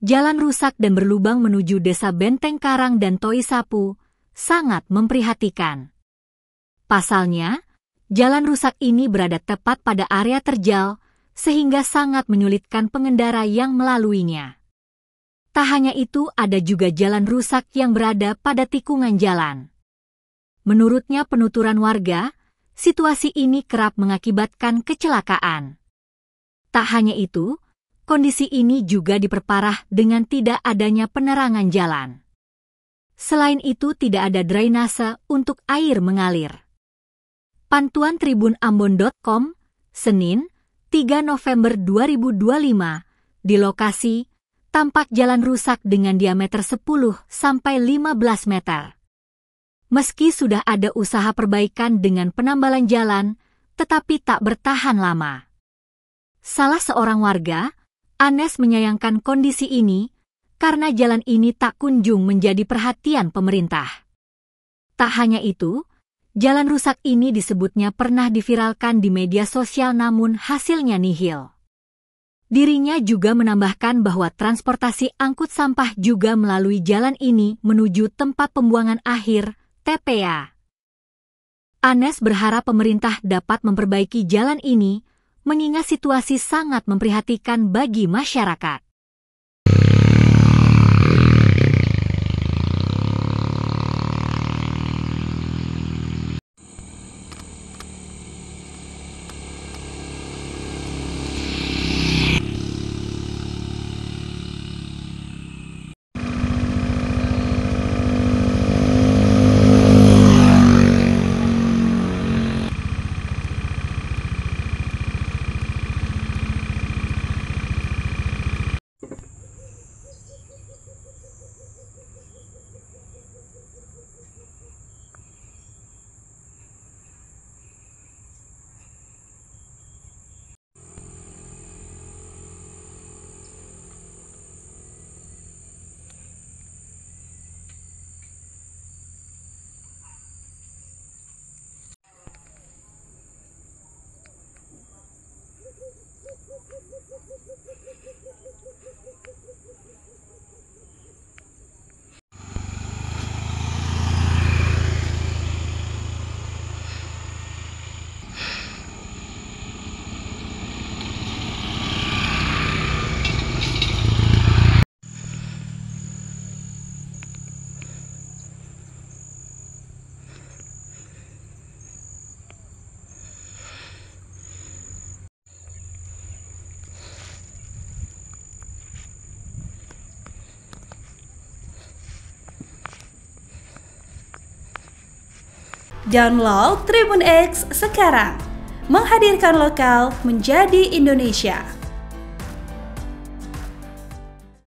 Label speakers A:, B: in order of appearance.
A: jalan rusak dan berlubang menuju desa Benteng Karang dan Toi Sapu sangat memprihatinkan. Pasalnya, jalan rusak ini berada tepat pada area terjal, sehingga sangat menyulitkan pengendara yang melaluinya. Tak hanya itu, ada juga jalan rusak yang berada pada tikungan jalan. Menurutnya penuturan warga, situasi ini kerap mengakibatkan kecelakaan. Tak hanya itu, kondisi ini juga diperparah dengan tidak adanya penerangan jalan. Selain itu, tidak ada drainase untuk air mengalir. Pantuan tribunambon.com, Senin, 3 November 2025, di lokasi, tampak jalan rusak dengan diameter 10-15 meter. Meski sudah ada usaha perbaikan dengan penambalan jalan, tetapi tak bertahan lama. Salah seorang warga, Anes, menyayangkan kondisi ini karena jalan ini tak kunjung menjadi perhatian pemerintah. Tak hanya itu, jalan rusak ini disebutnya pernah diviralkan di media sosial namun hasilnya nihil. Dirinya juga menambahkan bahwa transportasi angkut sampah juga melalui jalan ini menuju tempat pembuangan akhir, TPA. Anes berharap pemerintah dapat memperbaiki jalan ini, mengingat situasi sangat memprihatinkan bagi masyarakat.
B: Download Tribun X sekarang, menghadirkan lokal menjadi Indonesia.